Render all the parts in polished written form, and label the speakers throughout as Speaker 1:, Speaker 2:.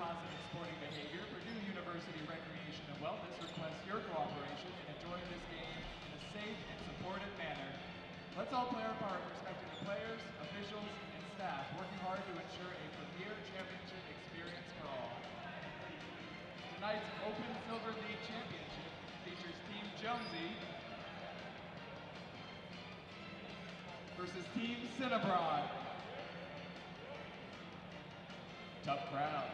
Speaker 1: positive sporting behavior, Purdue University Recreation and Wellness requests your cooperation in enjoying this game in a safe and supportive manner. Let's all play our part respecting the players, officials, and staff, working hard to ensure a premier championship experience for all. Tonight's Open Silver League Championship features Team Jonesy versus Team Cinnabron. Tough crowd.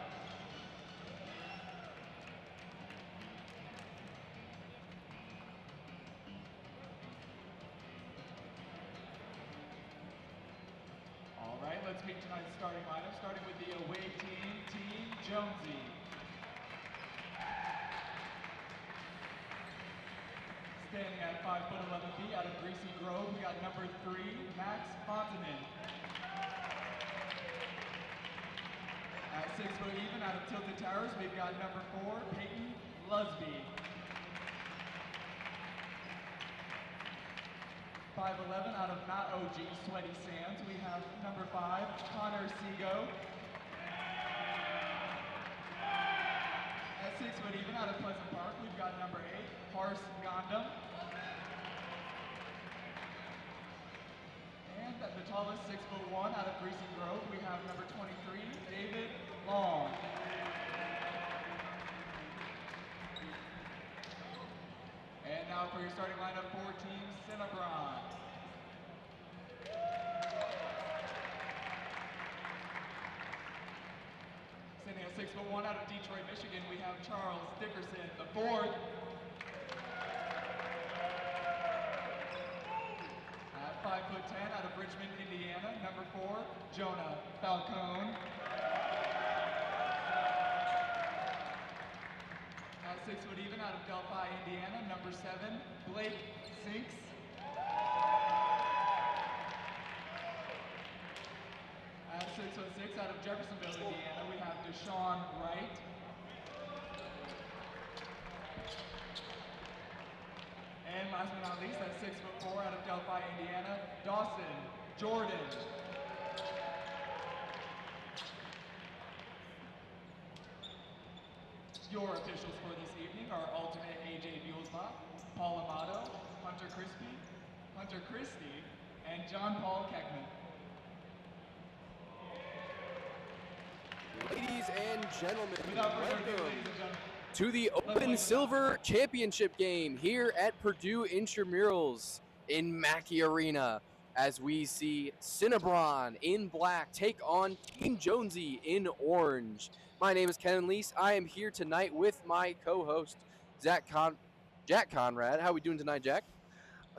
Speaker 1: All right, let's meet tonight's starting lineup, starting with the away team, Team Jonesy. Standing at 5'11" feet out of Greasy Grove, we got number 3, Max Fontanen. At 6 foot even out of Tilted Towers, we've got number 4, Peyton Lusby. 5'11" out of not OG Sweaty Sands, we have number 5, Connor Sego. At 6 foot even out of Pleasant Park, we've got number 8, Hars Gandam. And at the tallest 6'1" out of Greasy Grove, we have number 23, David Long. And now for your starting lineup for Team Cinnabron. Standing at 6'1" out of Detroit, Michigan, we have Charles Dickerson, the 4th. At 5'10" out of Richmond, Indiana, number 4, Jonah Falcone. At 6 foot even out of Delphi, Indiana, number 7, Blake Sinks. At 6'6" out of Jeffersonville, Indiana, we have Deshaun Wright. And last but not least, at 6'4" out of Delphi, Indiana, Dawson Jordan. Your officials for this evening are alternate AJ Buellsbach, Paul Amato, Hunter Christie, and John Paul Keckman.
Speaker 2: Ladies and gentlemen,
Speaker 1: Without further ado,
Speaker 2: welcome
Speaker 1: ladies and gentlemen,
Speaker 2: to the Open Silver Championship game here at Purdue Intramurals in Mackey Arena, as we see Cinnabron in black take on Team Jonesy in orange. My name is Ken Leese. I am here tonight with my co-host, Jack Conrad. How are we doing tonight, Jack?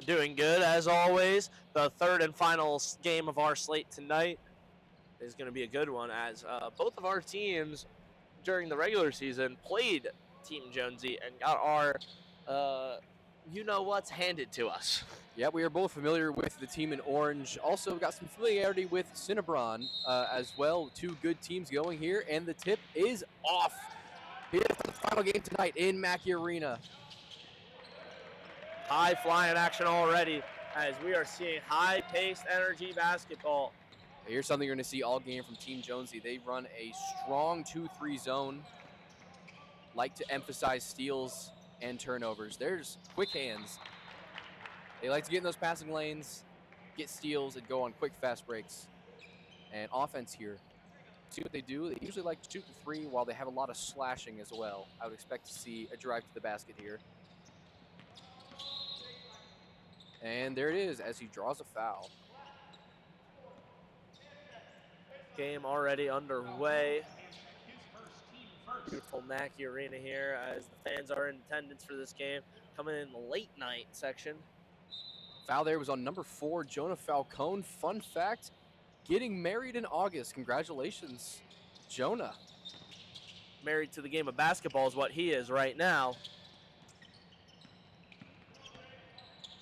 Speaker 3: Doing good, as always. The third and final game of our slate tonight is going to be a good one, as both of our teams during the regular season played Team Jonesy and got our you-know-what's handed to us.
Speaker 2: Yeah, we are both familiar with the team in orange. Also got some familiarity with Cinnabron as well. Two good teams going here, and the tip is off. Here's the final game tonight in Mackey Arena.
Speaker 3: High flying action already, as we are seeing high-paced energy basketball.
Speaker 2: Here's something you're going to see all game from Team Jonesy. They run a strong 2-3 zone, like to emphasize steals and turnovers. There's quick hands. They like to get in those passing lanes, get steals, and go on quick, fast breaks. And offense here. See what they do? They usually like to shoot the 3 while they have a lot of slashing as well. I would expect to see a drive to the basket here. And there it is as he draws a foul.
Speaker 3: Game already underway. Beautiful Mackey Arena here, as the fans are in attendance for this game. Coming in the late night section.
Speaker 2: Foul there was on number 4, Jonah Falcone. Fun fact, getting married in August. Congratulations, Jonah.
Speaker 3: Married to the game of basketball is what he is right now.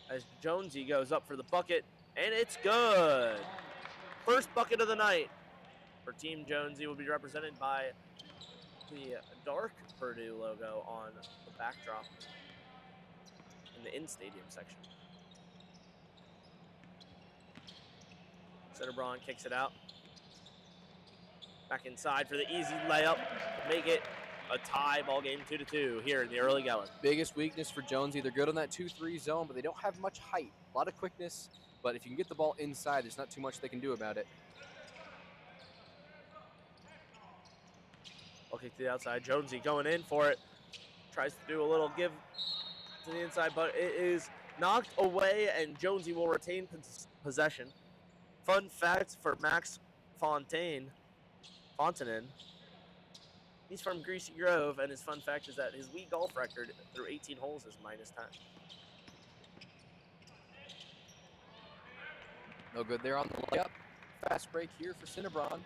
Speaker 3: As Jonesy goes up for the bucket, and it's good. First bucket of the night for Team Jonesy will be represented by the dark Purdue logo on the backdrop in the in-stadium section. Cinnabron kicks it out. Back inside for the easy layup to make it a tie, ball game 2-2 here in the early going.
Speaker 2: Biggest weakness for Jonesy, they're good on that 2-3 zone, but they don't have much height. A lot of quickness, but if you can get the ball inside, there's not too much they can do about it.
Speaker 3: Ball kick to the outside. Jonesy going in for it. Tries to do a little give to the inside, but it is knocked away, and Jonesy will retain possession. Fun fact for Max Fontainen. He's from Greasy Grove, and his fun fact is that his Wii golf record through 18 holes is -10.
Speaker 2: No good there on the layup. Fast break here for Cinnabron.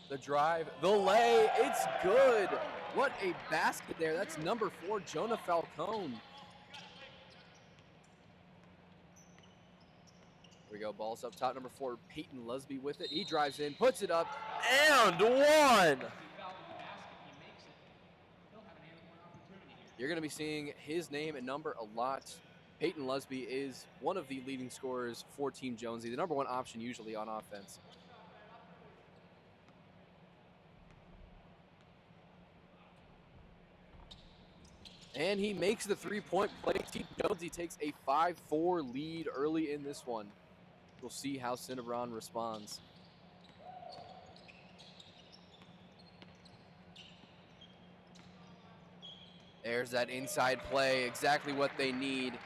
Speaker 2: The drive, the lay, it's good. What a basket there. That's number 4, Jonah Falcone. Here we go, balls up top, number 4, Peyton Lusby with it. He drives in, puts it up,
Speaker 3: and one.
Speaker 2: You're going to be seeing his name and number a lot. Peyton Lusby is one of the leading scorers for Team Jonesy, the number 1 option usually on offense. And he makes the 3-point play. Team Jonesy takes a 5-4 lead early in this one. We'll see how Cinnabron responds. There's that inside play, exactly what they need.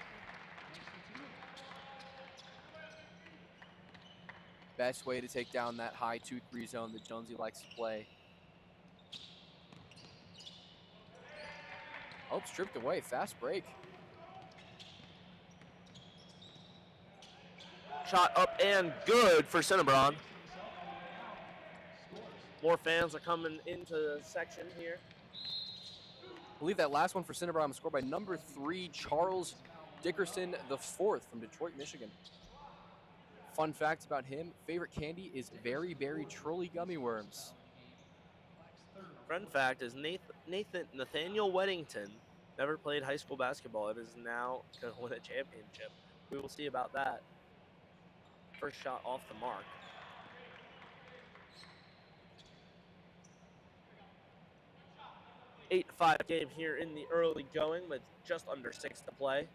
Speaker 2: Best way to take down that high 2-3 zone that Jonesy likes to play. Oh, stripped away, fast break.
Speaker 3: Shot up and good for Cinnabron. More fans are coming into the section here.
Speaker 2: I believe that last one for Cinnabron was scored by number 3, Charles Dickerson IV from Detroit, Michigan. Fun fact about him, favorite candy is Very Berry Trolley Gummy Worms.
Speaker 3: Fun fact is Nathaniel Weddington never played high school basketball and is now going to win a championship. We will see about that. First shot off the mark. Eight to 5 game here in the early going with just under 6 to play.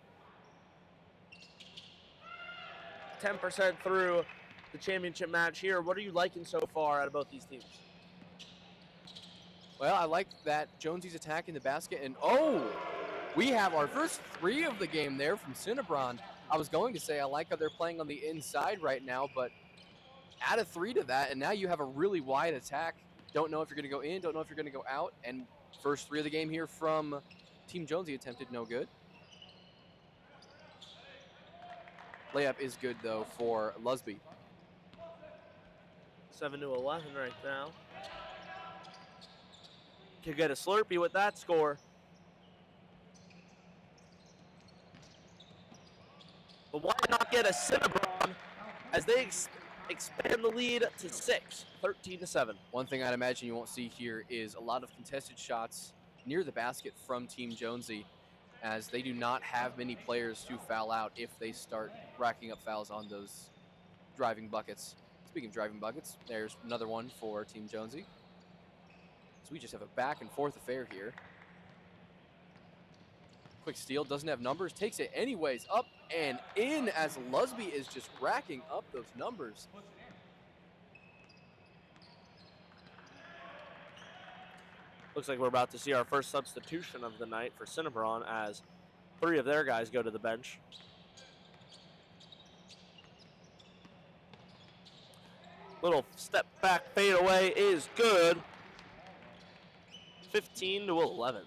Speaker 3: 10% through the championship match here. What are you liking so far out of both these teams?
Speaker 2: Well, I like that Jonesy's attacking the basket, and oh, we have our first 3 of the game there from Cinnabron. I was going to say I like how they're playing on the inside right now, but add a 3 to that, and now you have a really wide attack. Don't know if you're going to go in, don't know if you're going to go out, and first 3 of the game here from Team Jonesy attempted no good. Layup is good, though, for Lusby.
Speaker 3: 7 to 11 right now. Could get a Slurpee with that score. But why not get a Cinnabron as they expand the lead to 6, 13 to 7.
Speaker 2: One thing I'd imagine you won't see here is a lot of contested shots near the basket from Team Jonesy, as they do not have many players to foul out if they start racking up fouls on those driving buckets. Speaking of driving buckets, there's another one for Team Jonesy. So we just have a back and forth affair here. Quick steal, doesn't have numbers, takes it anyways, up and in as Lusby is just racking up those numbers.
Speaker 3: Looks like we're about to see our first substitution of the night for Cinnabron as 3 of their guys go to the bench. Little step back fade away is good. 15 to 11.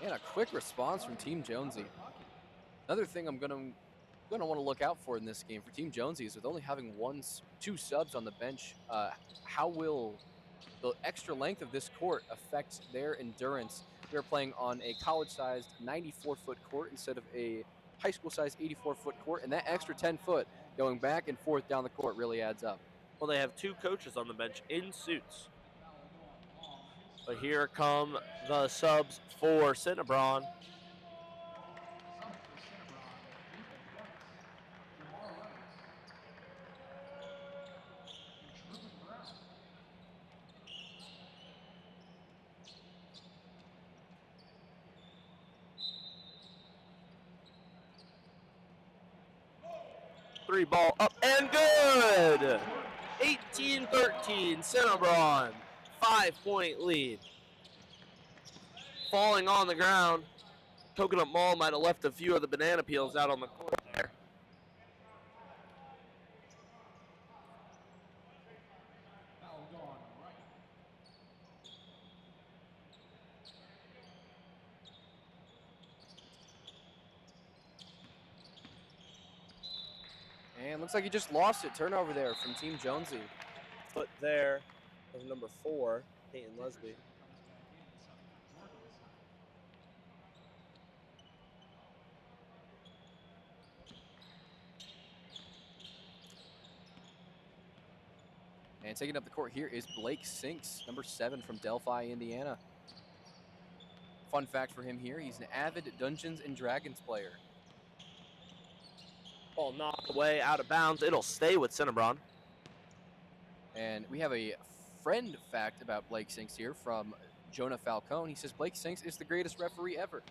Speaker 2: And a quick response from Team Jonesy. Another thing I'm gonna want to look out for in this game for Team Jonesy is with only having 2 subs on the bench, how will the extra length of this court affect their endurance? They're playing on a college-sized 94-foot court instead of a high school-sized 84-foot court, and that extra 10 foot going back and forth down the court really adds up.
Speaker 3: Well, they have 2 coaches on the bench in suits. But here come the subs for Cinnabron. Three ball up and good. 18-13, Cinnabron, 5-point lead. Falling on the ground. Coconut Mall might have left a few of the banana peels out on the court there.
Speaker 2: And looks like he just lost it. Turnover there from Team Jonesy.
Speaker 3: Foot there of number 4, Peyton Lesby.
Speaker 2: And taking up the court here is Blake Sinks, number 7 from Delphi, Indiana. Fun fact for him here, he's an avid Dungeons & Dragons player.
Speaker 3: Ball knocked away, out of bounds. It'll stay with Cinnabron.
Speaker 2: And we have a friend fact about Blake Sinks here from Jonah Falcone. He says Blake Sinks is the greatest referee ever.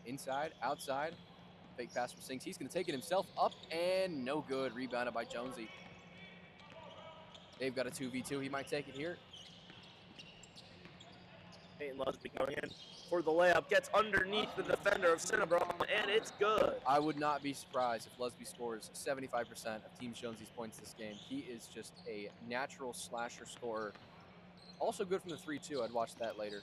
Speaker 2: Inside, outside, fake pass from Sinks. He's going to take it himself up and no good. Rebounded by Jonesy. They've got a 2v2. He might take it here.
Speaker 3: Peyton Lesby going in for the layup. Gets underneath the defender of Cinnabron, and it's good.
Speaker 2: I would not be surprised if Lesby scores 75% of Team Jonesy's points this game. He is just a natural slasher scorer. Also good from the 3-2. I'd watch that later.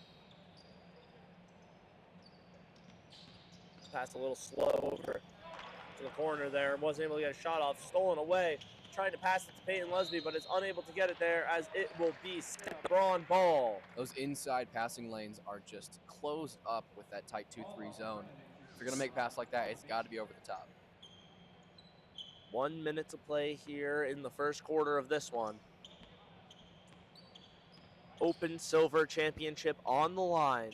Speaker 3: Pass a little slow over to the corner there. Wasn't able to get a shot off. Stolen away. Trying to pass it to Peyton Lesby, but is unable to get it there as it will be Cinnabron ball.
Speaker 2: Those inside passing lanes are just closed up with that tight 2-3 zone. If you're going to make a pass like that, it's got to be over the top.
Speaker 3: 1 minute to play here in the first quarter of this one. Open Silver Championship on the line.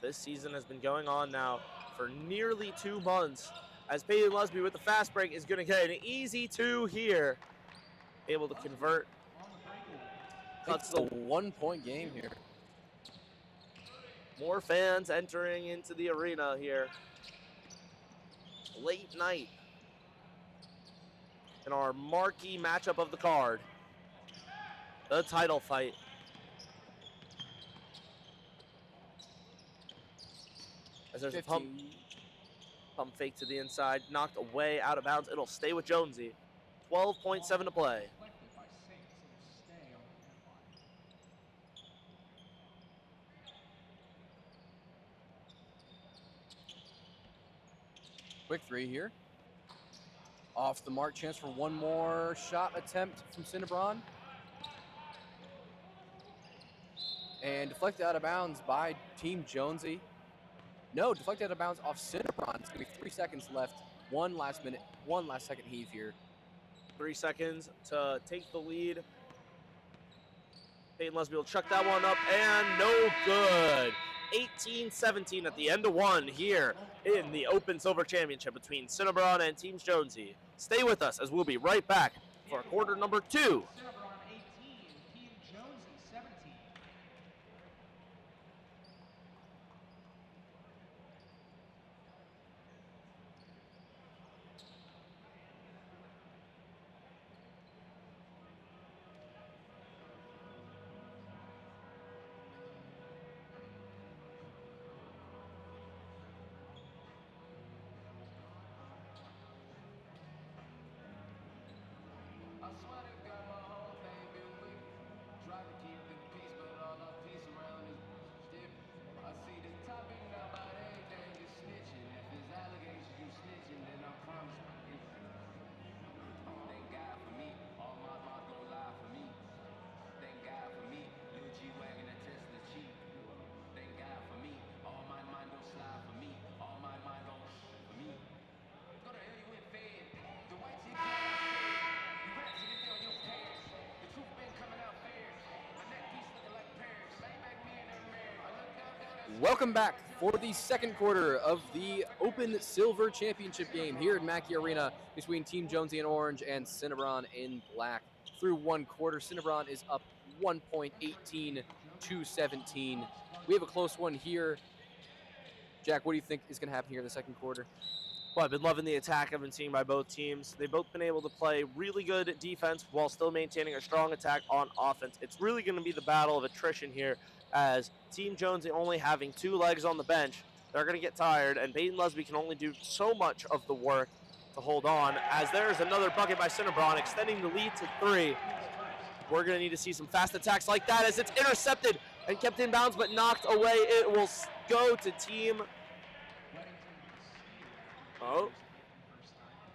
Speaker 3: This season has been going on now for nearly 2 months, as Peyton Lesby with the fast break is going to get an easy 2 here. Able to convert.
Speaker 2: It's a 1-point game here.
Speaker 3: More fans entering into the arena here. Late night in our marquee matchup of the card. The title fight. As there's
Speaker 2: 15.
Speaker 3: a pump fake to the inside, knocked away, out of bounds. It'll stay with Jonesy. 12.7 to play.
Speaker 2: Quick 3 here. Off the mark, chance for one more shot attempt from Cinnabron. And deflected out of bounds by Team Jonesy. No, deflected out of bounds off Cinnabron. It's going to be 3 seconds left. One last second heave here.
Speaker 3: 3 seconds to take the lead. Peyton Lesby will chuck that one up, and no good. 18-17 at the end of 1 here in the Open Silver Championship between Cinnabron and Team Jonesy. Stay with us as we'll be right back for quarter number 2.
Speaker 1: Cinnabron 18, Team Jonesy 17. I swear to God,
Speaker 2: Welcome back for the second quarter of the Open Silver Championship game here at Mackey Arena between Team Jonesy in orange and Cinnabron in black. Through one quarter, Cinnabron is up 1 point, 18 to 17. We have a close one here. Jack, what do you think is going to happen here in the second quarter?
Speaker 3: Well, I've been loving the attack I've been seeing by both teams. They've both been able to play really good defense while still maintaining a strong attack on offense. It's really going to be the battle of attrition here, as Team Jonesy only having 2 legs on the bench. They're going to get tired, and Peyton Lusby can only do so much of the work to hold on, as there's another bucket by Cinnabron, extending the lead to 3. We're going to need to see some fast attacks like that, as it's intercepted and kept in bounds but knocked away. It will go to Team... Oh.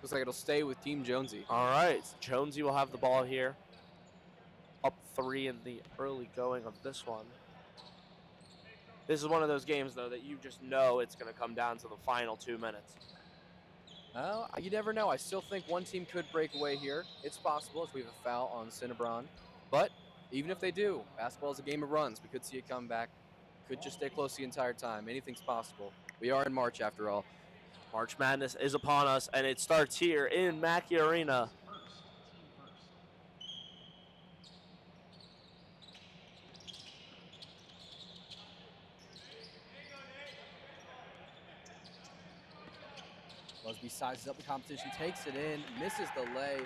Speaker 2: Looks like it'll stay with Team Jonesy.
Speaker 3: All right, Jonesy will have the ball here. Up 3 in the early going of this one. This is one of those games, though, that you just know it's going to come down to the final 2 minutes.
Speaker 2: Well, you never know. I still think one team could break away here. It's possible if we have a foul on Cinnabron. But even if they do, basketball is a game of runs. We could see a comeback. Could just stay close the entire time. Anything's possible. We are in March, after all.
Speaker 3: March Madness is upon us, and it starts here in Mackey Arena.
Speaker 2: Lusby sizes up the competition, takes it in, misses the lay,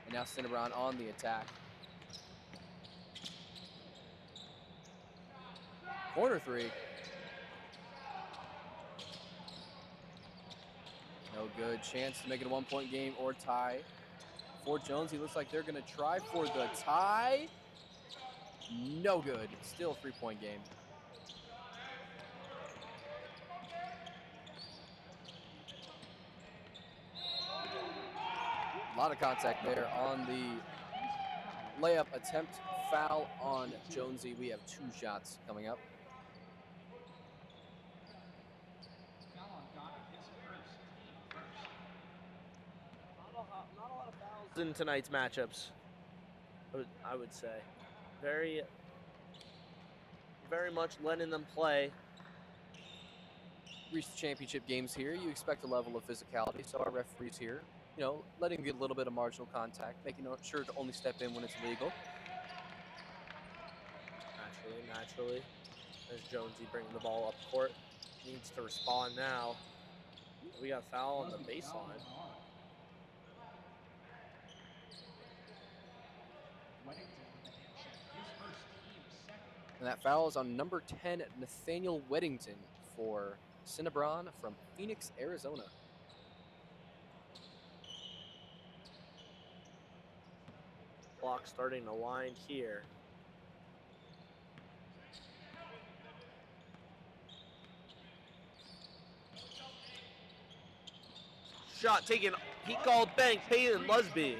Speaker 2: and now Cinnabron on the attack. Corner 3. No good. Chance to make it a 1-point game or tie. For Jonesy, looks like they're going to try for the tie. No good. Still a 3-point game. A lot of contact there on the layup attempt. Foul on Jonesy. We have 2 shots coming up.
Speaker 3: In tonight's matchups, I would say, very much letting them play.
Speaker 2: Reach the championship games here, you expect a level of physicality, so our referees here, letting them get a little bit of marginal contact, making sure to only step in when it's legal.
Speaker 3: Naturally, as Jonesy bringing the ball up court, needs to respond now. We got foul on the baseline.
Speaker 2: And that foul is on number 10, Nathaniel Weddington for Cinnabron from Phoenix, Arizona.
Speaker 3: Clock starting to wind here. Shot taken, he called bank, Peyton Lusby.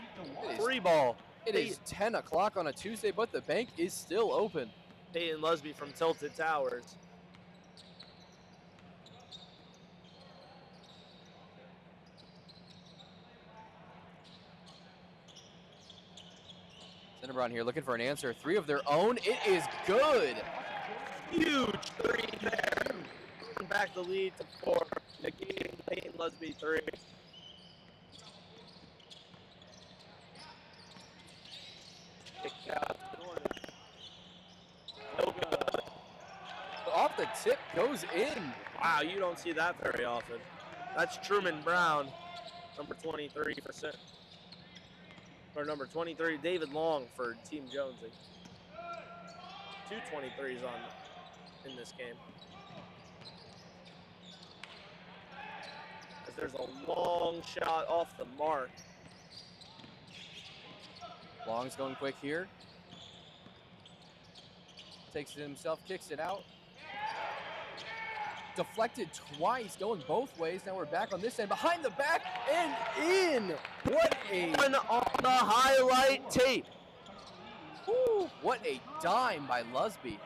Speaker 3: 3 ball.
Speaker 2: It is 10 o'clock on a Tuesday, but the bank is still open.
Speaker 3: Peyton Lusby from Tilted Towers.
Speaker 2: Cinnabron here looking for an answer. 3 of their own. It is good.
Speaker 3: Huge 3 there. Back the lead to 4. Negating Peyton Lusby 3. Kicked out. No good.
Speaker 2: Off the tip, goes in.
Speaker 3: Wow, you don't see that very often. That's Truman Brown, number 23 or number 23, David Long for Team Jonesy. 2 23s in this game. As there's a long shot off the mark.
Speaker 2: Long's going quick here. Takes it himself, kicks it out. Deflected twice, going both ways. Now we're back on this end, behind the back and in. What a
Speaker 3: one on the highlight tape.
Speaker 2: Woo, what a dime by Lusby.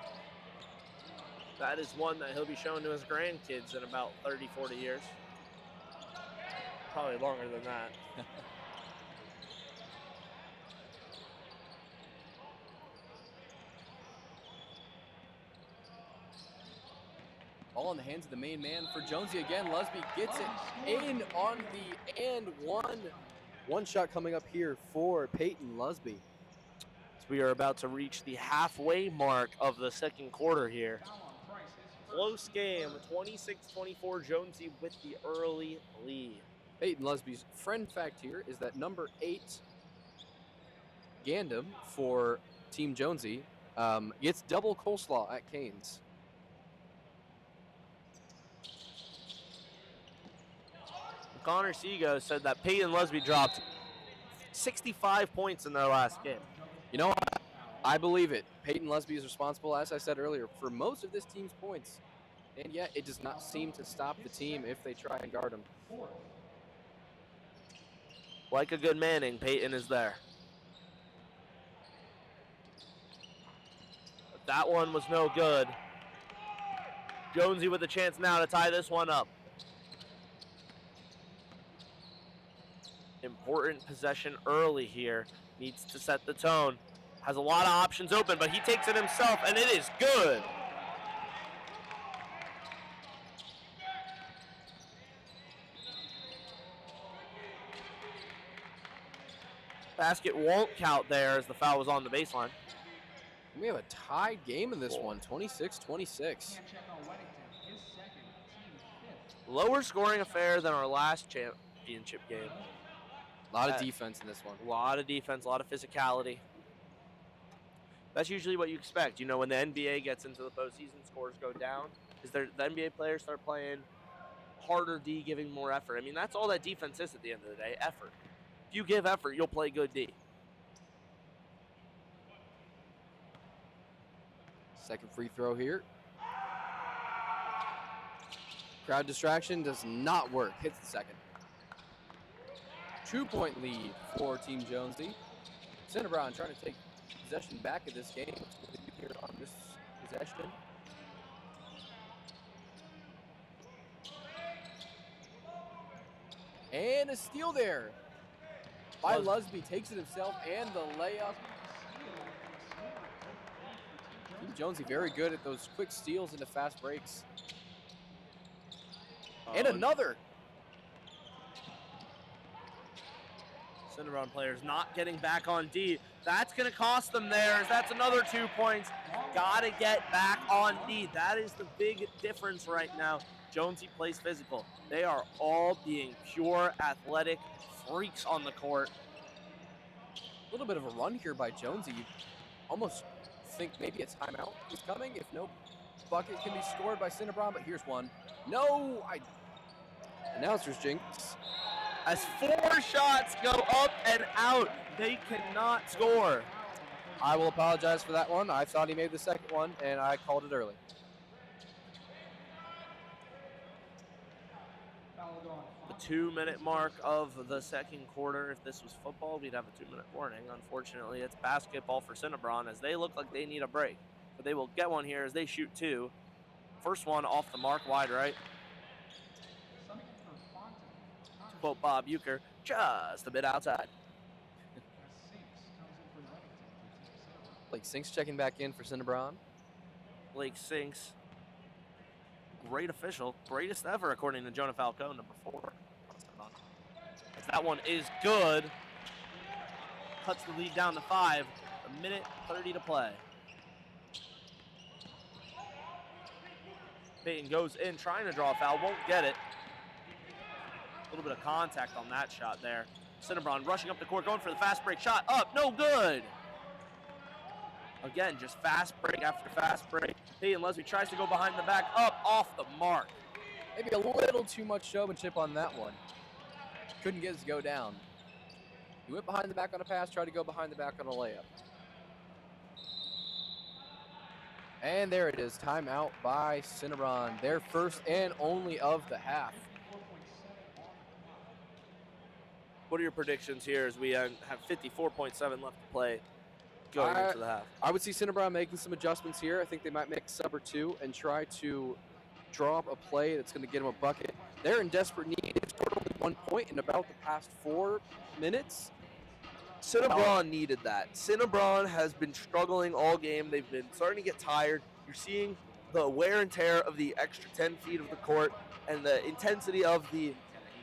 Speaker 3: That is one that he'll be showing to his grandkids in about 30, 40 years. Probably longer than that.
Speaker 2: Ball in the hands of the main man for Jonesy again. Lusby gets it in on the and one. One shot coming up here for Peyton Lusby.
Speaker 3: We are about to reach the halfway mark of the second quarter here. Close game, 26-24, Jonesy with the early lead.
Speaker 2: Peyton Lusby's friend fact here is that number 8 Gandam for Team Jonesy gets double coleslaw at Canes.
Speaker 3: Connor Seago said that Peyton Lusby dropped 65 points in their last game.
Speaker 2: You know what? I believe it. Peyton Lusby is responsible, as I said earlier, for most of this team's points. And yet, it does not seem to stop the team if they try and guard him.
Speaker 3: Like a good Manning, Peyton is there. But that one was no good. Jonesy with a chance now to tie this one up. Important possession early here. Needs to set the tone. Has a lot of options open, but he takes it himself, and it is good. Basket won't count there as the foul was on the baseline.
Speaker 2: We have a tied game in this one, 26-26.
Speaker 3: Lower scoring affair than our last championship game.
Speaker 2: A lot of defense in this one.
Speaker 3: A lot of defense, a lot of physicality. That's usually what you expect. You know, when the NBA gets into the postseason, scores go down. The NBA players start playing harder D, giving more effort. I mean, that's all that defense is at the end of the day, effort. If you give effort, you'll play good D.
Speaker 2: Second free throw here. Crowd distraction does not work. Hits the second. 2-point lead for Team Jonesy. Cinnabron trying to take possession back of this game here on this possession. And a steal there by Lusby. Takes it himself and the layup. Team Jonesy very good at those quick steals into fast breaks. And another.
Speaker 3: Cinnabon players not getting back on D. That's going to cost them theirs. That's another 2 points. Got to get back on D. That is the big difference right now. Jonesy plays physical. They are all being pure athletic freaks on the court.
Speaker 2: A little bit of a run here by Jonesy. You almost think maybe a timeout is coming if no bucket can be scored by Cinnabon, but here's one. No, announcer's jinx.
Speaker 3: As 4 shots go up and out, they cannot score.
Speaker 2: I will apologize for that one. I thought he made the second one, and I called it early.
Speaker 3: The 2-minute mark of the second quarter. If this was football, we'd have a 2-minute warning. Unfortunately, it's basketball for Cinnabon as they look like they need a break. But they will get one here as they shoot 2. First one off the mark, wide right. To quote Bob Uecker, just a bit outside.
Speaker 2: Blake Sinks checking back in for Cinnabon.
Speaker 3: Blake Sinks, great official, greatest ever according to Jonah Falco, number 4. As that one is good. Cuts the lead down to 5. 1:30 to play. Peyton goes in, trying to draw a foul, won't get it. A little bit of contact on that shot there. Cinnabon rushing up the court, going for the fast break shot. Up, no good. Again, just fast break after fast break. Peyton Lusby tries to go behind the back, up, off the mark.
Speaker 2: Maybe a little too much showmanship on that one. Couldn't get his go down. He went behind the back on a pass, tried to go behind the back on a layup. And there it is, timeout by Cinnabon. Their first and only of the half.
Speaker 3: What are your predictions here as we have 54.7 left to play going into the half?
Speaker 2: I would see Cinnabon making some adjustments here. I think they might make a sub or two and try to draw up a play that's going to get them a bucket. They're in desperate need. They've scored only 1 point in about the past 4 minutes.
Speaker 3: Cinnabon needed that. Cinnabon has been struggling all game. They've been starting to get tired. You're seeing the wear and tear of the extra 10 feet of the court and the intensity of the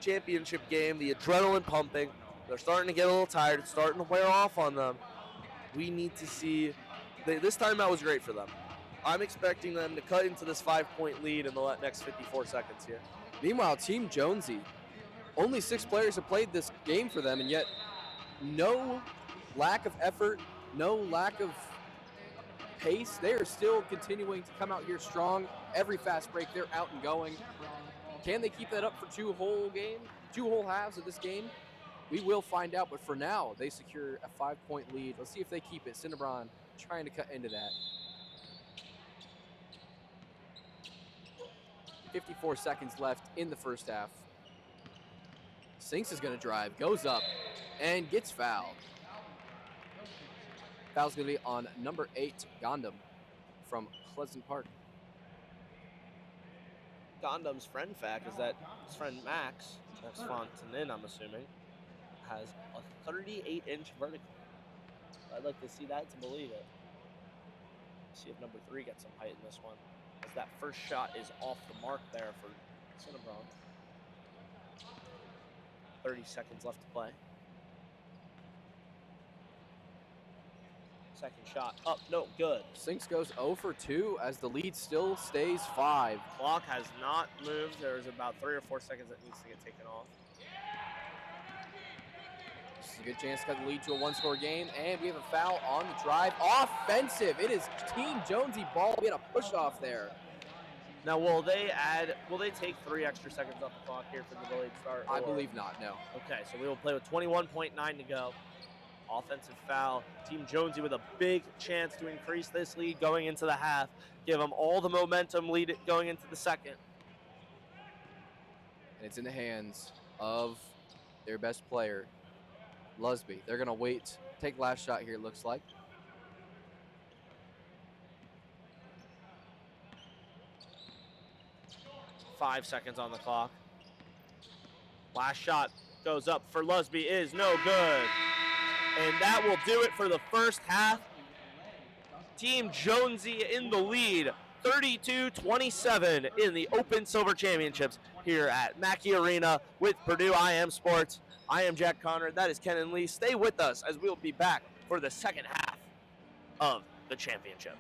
Speaker 3: championship game, the adrenaline pumping. They're starting to get a little tired. It's starting to wear off on them. We need to see. This timeout was great for them. I'm expecting them to cut into this 5-point lead in the next 54 seconds here.
Speaker 2: Meanwhile, Team Jonesy, only 6 players have played this game for them, and yet no lack of effort, no lack of pace. They are still continuing to come out here strong. Every fast break, they're out and going. Can they keep that up for 2 whole halves of this game? We will find out, but for now, they secure a 5-point lead. Let's see if they keep it. Cinnabron trying to cut into that. 54 seconds left in the first half. Sinks is going to drive, goes up, and gets fouled. Foul's going to be on number 8, Gondam from Pleasant Park.
Speaker 3: Gondam's friend fact is that his friend Max Fontaine, I'm assuming, has a 38-inch vertical. I'd like to see that to believe it. See if number 3 gets some height in this one, as that first shot is off the mark there for Cinnabron. 30 seconds left to play. Second shot up, no good.
Speaker 2: Sinks goes 0 for 2 as the lead still stays 5.
Speaker 3: Clock has not moved. There's about 3 or 4 seconds that needs to get taken off.
Speaker 2: This is a good chance to cut the lead to a 1-score game, and we have a foul on the drive. Offensive. It is Team Jonesy ball. We had a push off there.
Speaker 3: Now, will they take 3 extra seconds off the clock here for the delayed start?
Speaker 2: I believe not, no.
Speaker 3: Okay, so we will play with 21.9 to go. Offensive foul. Team Jonesy with a big chance to increase this lead going into the half. Give them all the momentum lead going into the second.
Speaker 2: And it's in the hands of their best player, Lusby. They're going to wait, take last shot here, it looks like.
Speaker 3: Five seconds on the clock. Last shot goes up for Lusby, is no good. And that will do it for the first half. Team Jonesy in the lead, 32-27 in the Open Silver Championships here at Mackey Arena with Purdue IM Sports. I am Jack Conrad, that is Ken and Lee. Stay with us as we will be back for the second half of the championship.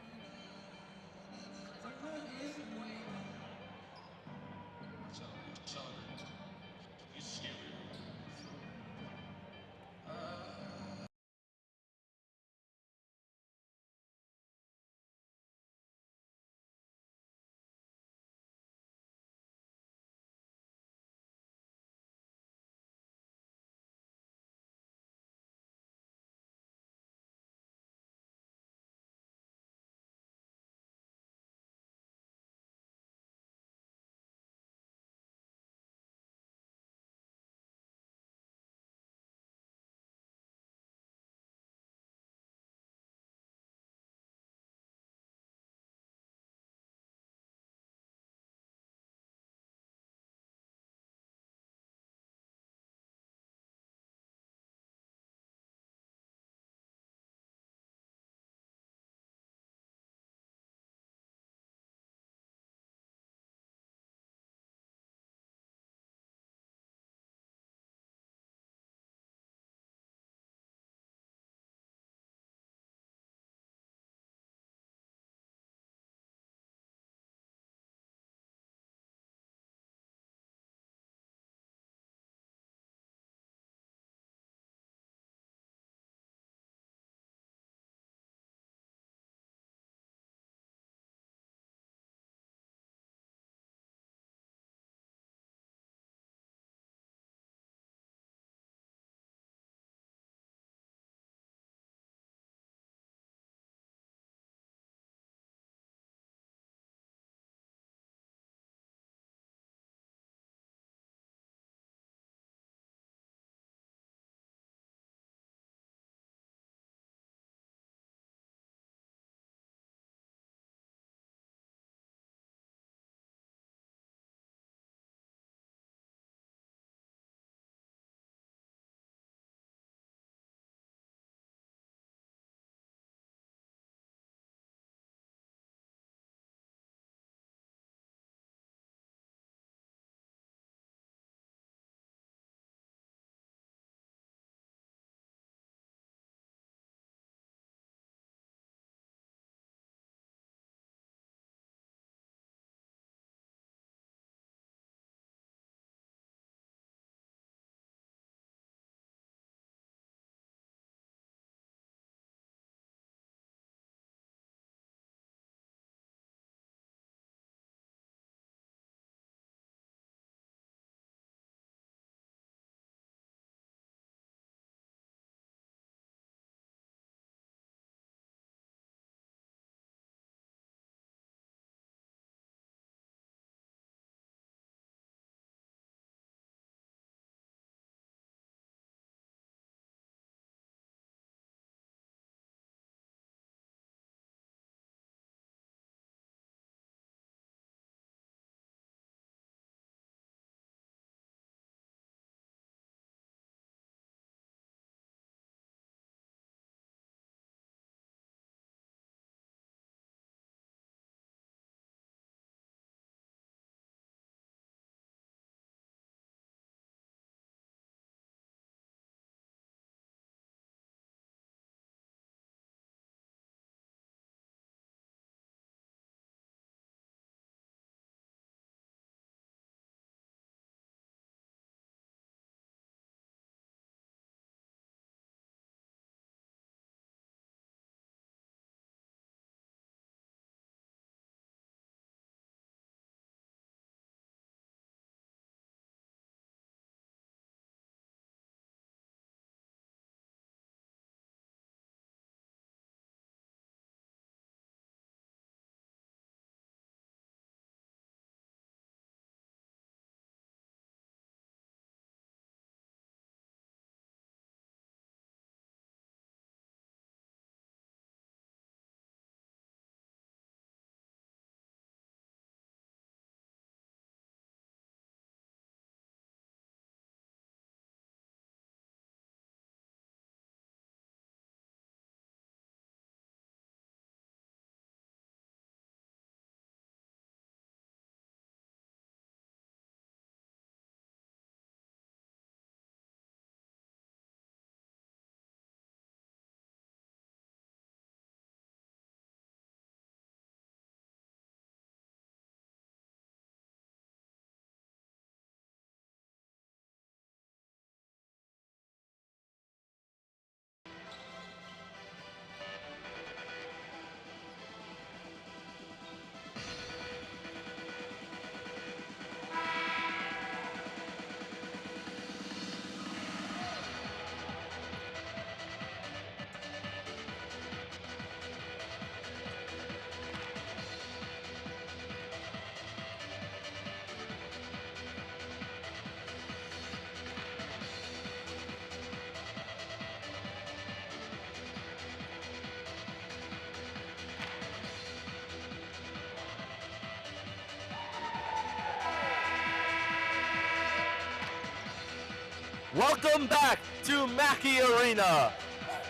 Speaker 3: Welcome back to Mackey Arena,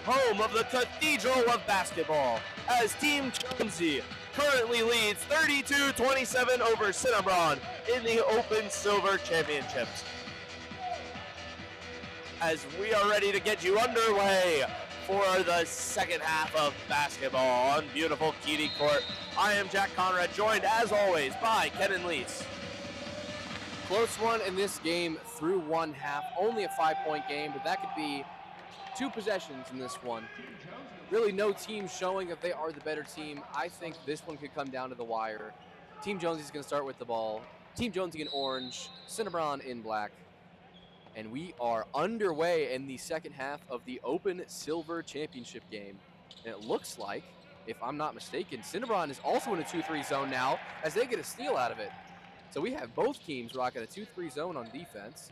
Speaker 3: home of the Cathedral of Basketball, as Team Jonesy currently leads 32-27 over Cinnabron in the Open Silver Championships. As we are ready to get you underway for the second half of basketball on beautiful Keedy Court. I am Jack Conrad, joined as always by Kenan Leese.
Speaker 2: Close one in this game through one half. Only a 5-point game, but that could be 2 possessions in this one. Really no team showing that they are the better team. I think this one could come down to the wire. Team Jonesy is going to start with the ball. Team Jonesy in orange, Cinnabron in black. And we are underway in the second half of the Open Silver Championship game. And it looks like, if I'm not mistaken, Cinnabron is also in a 2-3 zone now as they get a steal out of it. So we have both teams rocking a 2-3 zone on defense.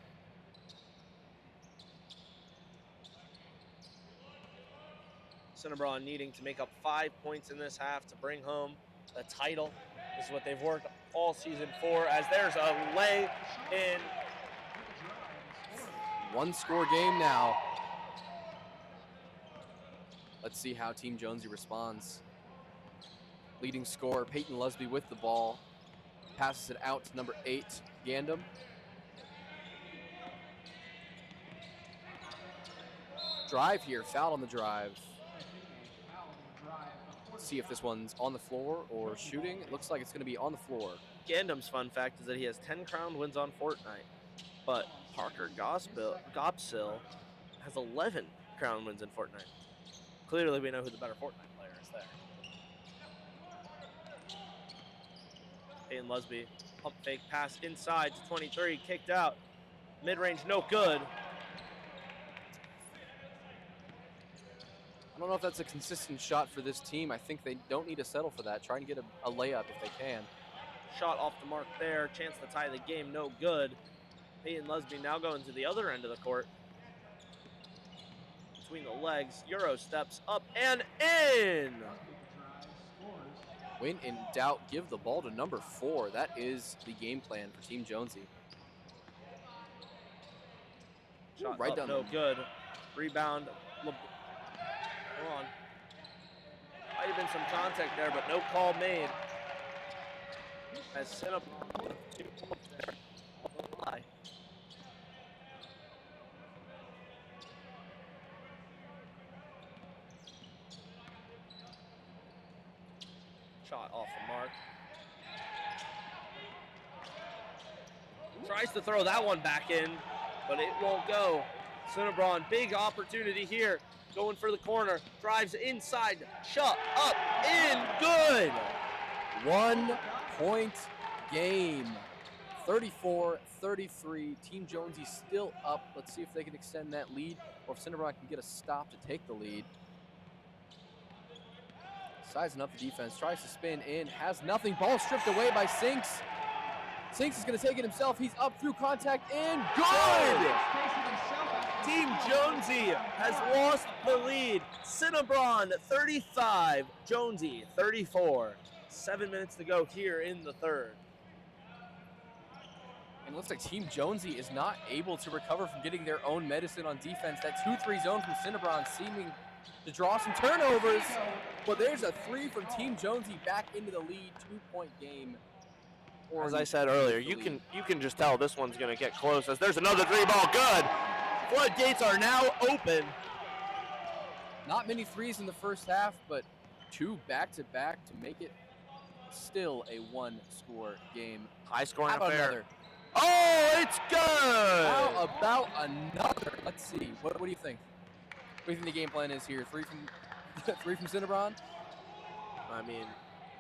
Speaker 3: Cinnabron needing to make up 5 points in this half to bring home the title. This is what they've worked all season for, as there's a lay in.
Speaker 2: 1-score game now. Let's see how Team Jonesy responds. Leading scorer Peyton Lusby with the ball. Passes it out to number 8, Gandam. Drive here, foul on the drive. Let's see if this one's on the floor or shooting. It looks like it's going to be on the floor.
Speaker 3: Gandam's fun fact is that he has 10 crown wins on Fortnite, but Parker Gopsil has 11 crown wins in Fortnite. Clearly we know who the better Fortnite player is there. Peyton Lusby, pump fake pass inside to 23, kicked out. Mid-range, no good.
Speaker 2: I don't know if that's a consistent shot for this team. I think they don't need to settle for that. Try and get a layup if they can.
Speaker 3: Shot off the mark there, chance to tie the game, no good. Peyton Lusby now going to the other end of the court. Between the legs, Euro steps up and in!
Speaker 2: When in doubt, give the ball to number 4. That is the game plan for Team Jonesy.
Speaker 3: Shot
Speaker 2: right
Speaker 3: up,
Speaker 2: down
Speaker 3: no
Speaker 2: the
Speaker 3: good. Rebound. Hold on. Might have been some contact there, but no call made. As Cinnabron 2 points there. High. Shot off the mark. Tries to throw that one back in, but it won't go. Cinnabron, big opportunity here. Going for the corner. Drives inside. Shot up. In. Good.
Speaker 2: 1-point game. 34-33. Team Jonesy still up. Let's see if they can extend that lead or if Cinnabron can get a stop to take the lead. Sizing up the defense, tries to spin in, has nothing. Ball stripped away by Sinks. Sinks is going to take it himself. He's up through contact and good!
Speaker 3: Team Jonesy has lost the lead. Cinnabron 35, Jonesy 34. 7 minutes to go here in the third.
Speaker 2: And it looks like Team Jonesy is not able to recover from getting their own medicine on defense. That 2-3 zone from Cinnabron seeming to draw some turnovers, but there's a 3 from Team Jonesy back into the lead. 2-point game.
Speaker 3: As I said earlier, you can just tell this one's going to get close as there's another 3-ball. Good. Floodgates are now open.
Speaker 2: Not many threes in the first half, but 2 back-to-back to make it still a 1-score game.
Speaker 3: High-scoring
Speaker 2: affair.
Speaker 3: Another? Oh, it's good.
Speaker 2: How about another? Let's see. What do you think? What do you think the game plan is here? 3 from Cinnabron?
Speaker 3: I mean,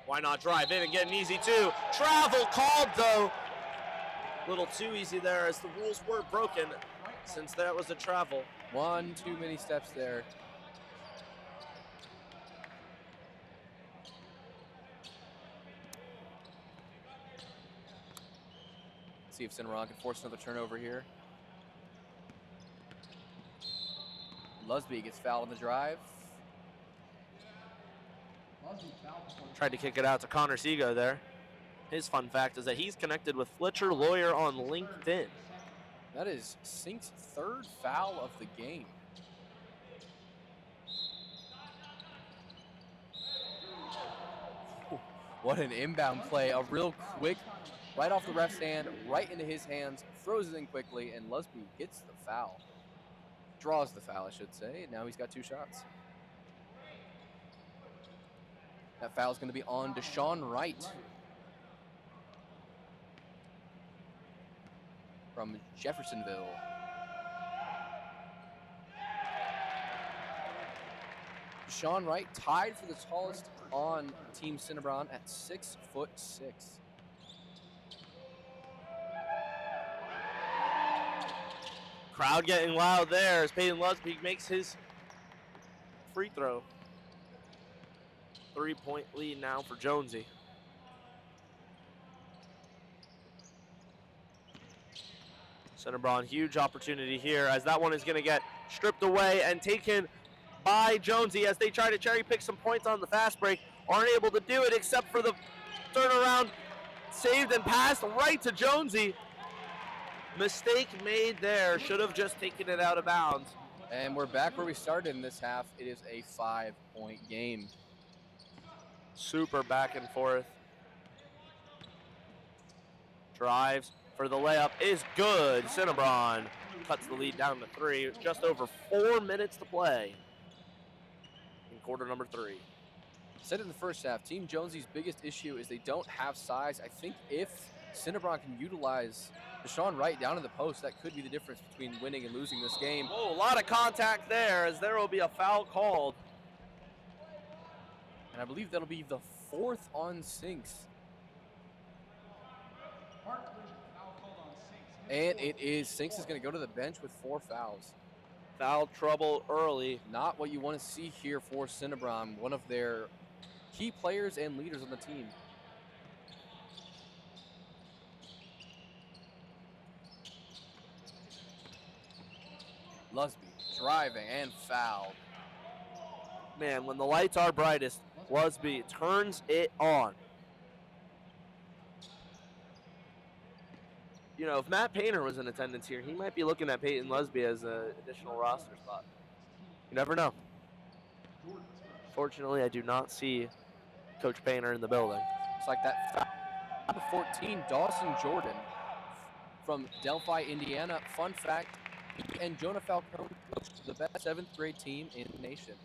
Speaker 3: why not drive in and get an easy 2? Travel called, though. A little too easy there as the rules were broken since that was a travel.
Speaker 2: 1 too many steps there. Let's see if Cinnabron can force another turnover here. Lusby gets fouled on the drive.
Speaker 3: Tried to kick it out to Connor Seago there. His fun fact is that he's connected with Fletcher Lawyer on LinkedIn.
Speaker 2: That is Sink's third foul of the game. What an inbound play. A real quick, right off the ref's hand, right into his hands, throws it in quickly, and Lusby gets the foul. Draws the foul, I should say. Now he's got 2 shots. That foul is going to be on Deshaun Wright from Jeffersonville. Deshaun Wright tied for the tallest on Team Cinnabon at 6'6".
Speaker 3: Crowd getting loud there as Peyton Lusby makes his free throw. 3-point lead now for Jonesy. Cinnabon, huge opportunity here as that one is going to get stripped away and taken by Jonesy as they try to cherry pick some points on the fast break. Aren't able to do it except for the turnaround. Saved and passed right to Jonesy. Mistake made there. Should have just taken it out of bounds.
Speaker 2: And we're back where we started in this half. It is a 5-point game.
Speaker 3: Super back and forth. Drives for the layup is good. Cinnabon cuts the lead down to 3. Just over 4 minutes to play in quarter number 3.
Speaker 2: Said in the first half, Team Jonesy's biggest issue is they don't have size. I think if Cinnabon can utilize Deshaun Wright down in the post, that could be the difference between winning and losing this game.
Speaker 3: Whoa, a lot of contact there as there will be a foul called.
Speaker 2: And I believe that'll be the 4th on Sinks. And it is, Sinks is going to go to the bench with 4 fouls.
Speaker 3: Foul trouble early.
Speaker 2: Not what you want to see here for Cinnabon, one of their key players and leaders on the team. Lusby driving and fouled.
Speaker 3: Man, when the lights are brightest, Lusby turns it on. You know, if Matt Painter was in attendance here, he might be looking at Peyton Lusby as an additional roster spot. You never know. Fortunately, I do not see Coach Painter in the building.
Speaker 2: It's like that foul. Number 14, Dawson Jordan from Delphi, Indiana. Fun fact, he and Jonah Falcone coached the best 7th grade team in the nation.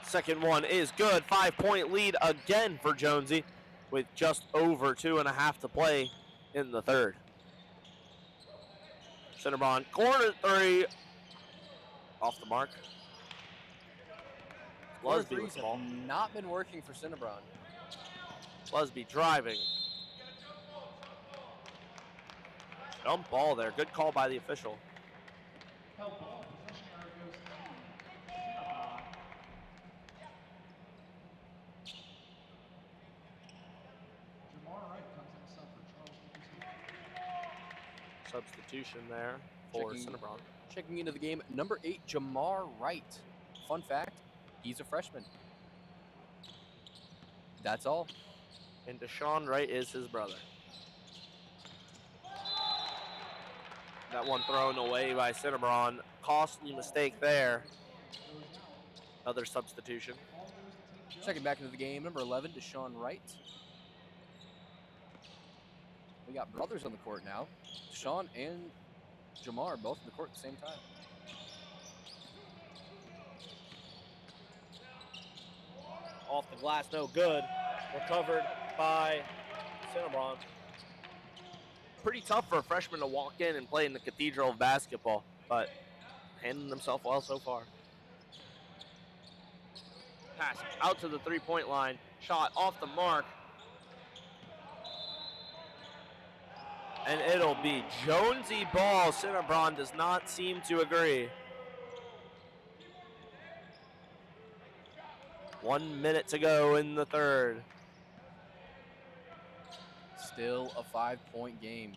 Speaker 3: Second one is good. 5-point lead again for Jonesy with just over 2.5 to play in the third. Cinnabon, corner 3. Off the mark. Lusby with the ball.
Speaker 2: Not been working for Cinnabon.
Speaker 3: Lusby driving. Dump ball there. Good call by the official. Substitution there for Cinnabon.
Speaker 2: Checking into the game, number 8, Jamar Wright. Fun fact, he's a freshman. That's all.
Speaker 3: And Deshaun Wright is his brother. That one thrown away by Cinnabon. Costly mistake there. Another substitution.
Speaker 2: Checking back into the game, number 11, Deshaun Wright. We got brothers on the court now. Deshaun and Jamar both on the court at the same time.
Speaker 3: Off the glass, no good. Recovered by Cinnabon. Pretty tough for a freshman to walk in and play in the cathedral of basketball, but handling himself well so far. Pass out to the 3-point line. Shot off the mark. And it'll be Jonesy ball. Cinnabon does not seem to agree. 1 minute to go in the third.
Speaker 2: Still a 5-point game.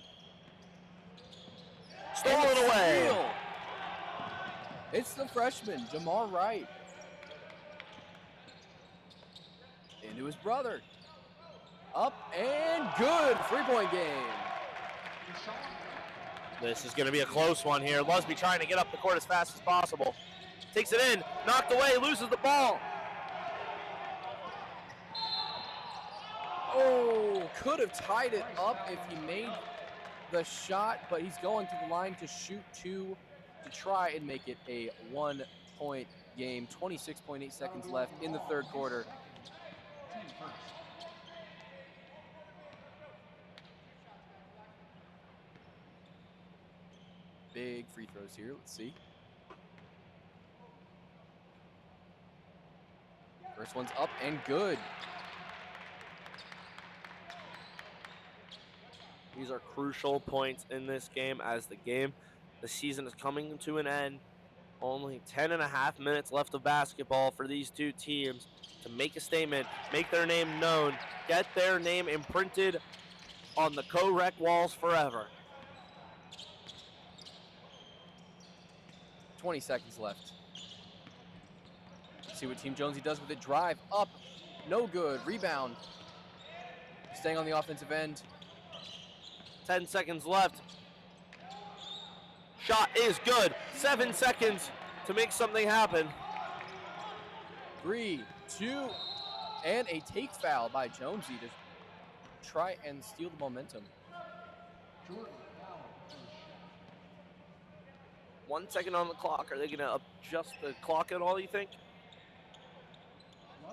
Speaker 3: Stolen away.
Speaker 2: It's the freshman, Jamar Wright. to his brother. Up and good. 3-point game.
Speaker 3: This is going to be a close one here. Lusby trying to get up the court as fast as possible. Takes it in, knocked away, loses the ball.
Speaker 2: Oh, could have tied it up if he made the shot, but he's going to the line to shoot two to try and make it a 1-point game. 26.8 seconds left in the third quarter. Big free throws here. Let's see. First one's up and good.
Speaker 3: These are crucial points in this game as the season is coming to an end. Only 10.5 minutes left of basketball for these two teams to make a statement, make their name known, get their name imprinted on the co-rec walls forever.
Speaker 2: 20 seconds left. Let's see what Team Jonesy does with it. Drive up, no good. Rebound. Staying on the offensive end.
Speaker 3: 10 seconds left. Shot is good. 7 seconds to make something happen.
Speaker 2: 3, 2, and a take foul by Jonesy to try and steal the momentum.
Speaker 3: 1 second on the clock. Are they going to adjust the clock at all, you think? Do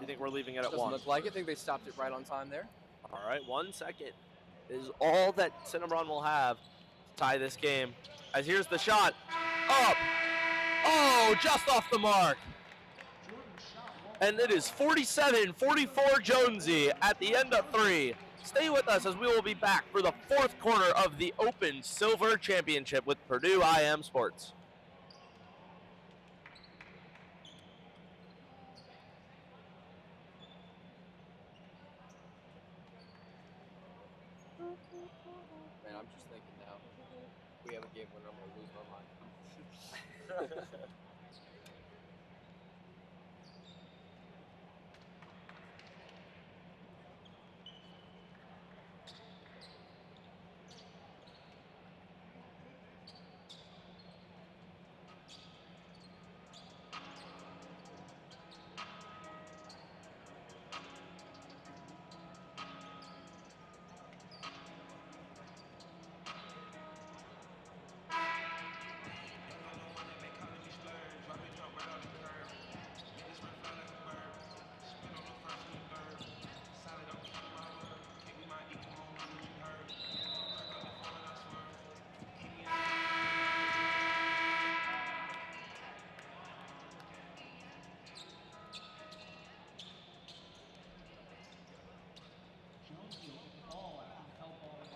Speaker 3: you think we're leaving it at 1?
Speaker 2: Doesn't look like it. I think they stopped it right on time there.
Speaker 3: All right, 1 second is all that Cinnabon will have to tie this game. As here's the shot. Up. Oh, just off the mark. And it is 47-44 Jonesy at the end of 3. Stay with us as we will be back for the fourth quarter of the Open Silver Championship with Purdue IM Sports.
Speaker 2: Man, I'm just thinking now, if we have a game winner, I'm going to lose my mind.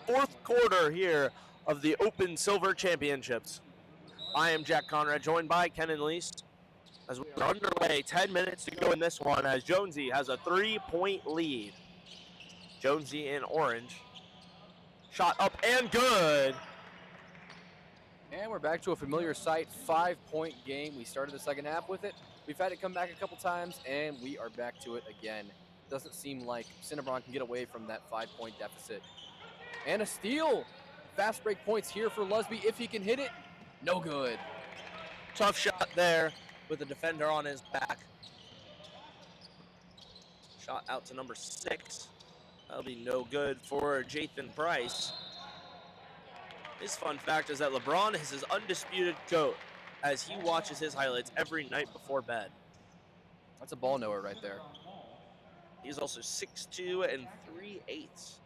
Speaker 3: Fourth quarter here of the Open Silver Championships. I am Jack Conrad, joined by Ken and Lease. As we're underway, 10 minutes to go in this one as Jonesy has a 3-point lead. Jonesy in orange. Shot up and good.
Speaker 2: And we're back to a familiar sight, 5-point game. We started the second half with it. We've had it come back a couple times, and we are back to it again. Doesn't seem like Cinnabon can get away from that 5-point deficit. And a steal. Fast break points here for Lusby. If he can hit it, no good.
Speaker 3: Tough shot there with the defender on his back. Shot out to number 6. That'll be no good for Jathan Price. His fun fact is that LeBron is his undisputed GOAT as he watches his highlights every night before bed.
Speaker 2: That's a ball knower right there.
Speaker 3: He's also 6'2" and 3/8.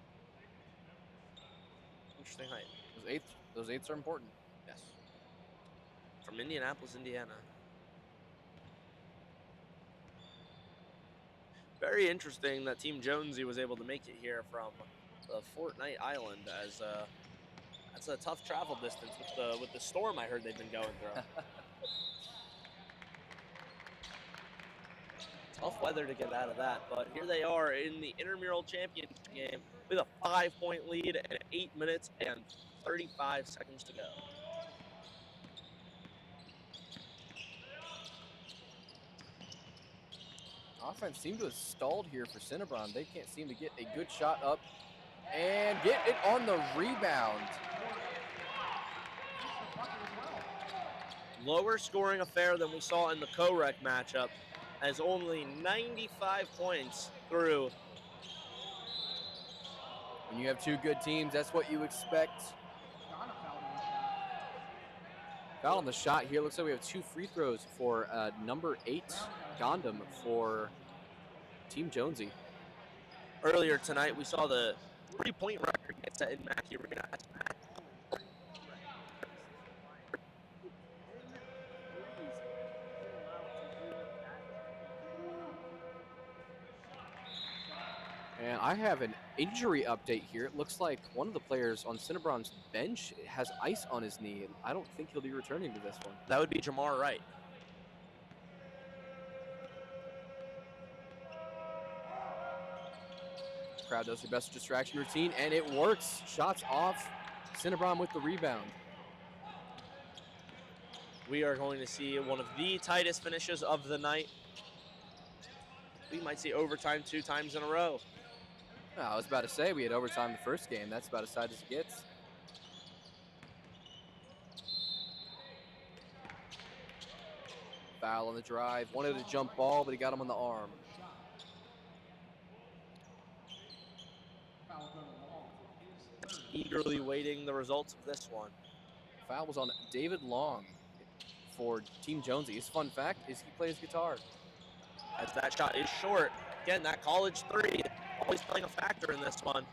Speaker 3: Interesting height.
Speaker 2: Those eights are important.
Speaker 3: Yes. From Indianapolis, Indiana. Very interesting that Team Jonesy was able to make it here from the Fortnite Island, as that's a tough travel distance with the storm I heard they've been going through. Tough weather to get out of that, but here they are in the Intramural Championship game with a 5-point lead and 8 minutes and 35 seconds to go.
Speaker 2: Offense seemed to have stalled here for Cinnabon. They can't seem to get a good shot up and get it on the rebound.
Speaker 3: Lower scoring affair than we saw in the co-rec matchup, as only 95 points through.
Speaker 2: When you have two good teams, that's what you expect. Foul on the shot here. Looks like we have 2 free throws for number 8, Gondam, for Team Jonesy.
Speaker 3: Earlier tonight, we saw the 3-point record get set in Mackey Arena.
Speaker 2: And I have an injury update here. It looks like one of the players on Cinnabron's bench has ice on his knee. I don't think he'll be returning to this one.
Speaker 3: That would be Jamar Wright.
Speaker 2: Crowd does their best distraction routine, and it works. Shots off. Cinnabron with the rebound.
Speaker 3: We are going to see one of the tightest finishes of the night. We might see overtime 2 times in a row.
Speaker 2: I was about to say we had overtime the first game. That's about as tight as it gets. Foul on the drive. Wanted a jump ball, but he got him on the arm.
Speaker 3: Eagerly waiting the results of this one.
Speaker 2: Foul was on David Long for Team Jonesy. His fun fact is he plays guitar.
Speaker 3: As that shot is short. Again, that college 3 always playing a factor in this one.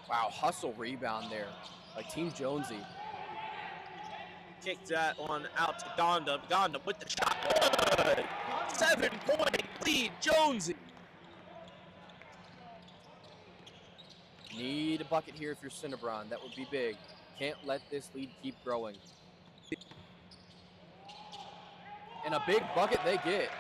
Speaker 2: Wow, hustle rebound there by Team Jonesy.
Speaker 3: Kicked that one out to Gondam. Gondam with the shot. Good. 7-point lead, Jonesy.
Speaker 2: Need a bucket here if you're Cinnabron. That would be big. Can't let this lead keep growing. And a big bucket they get.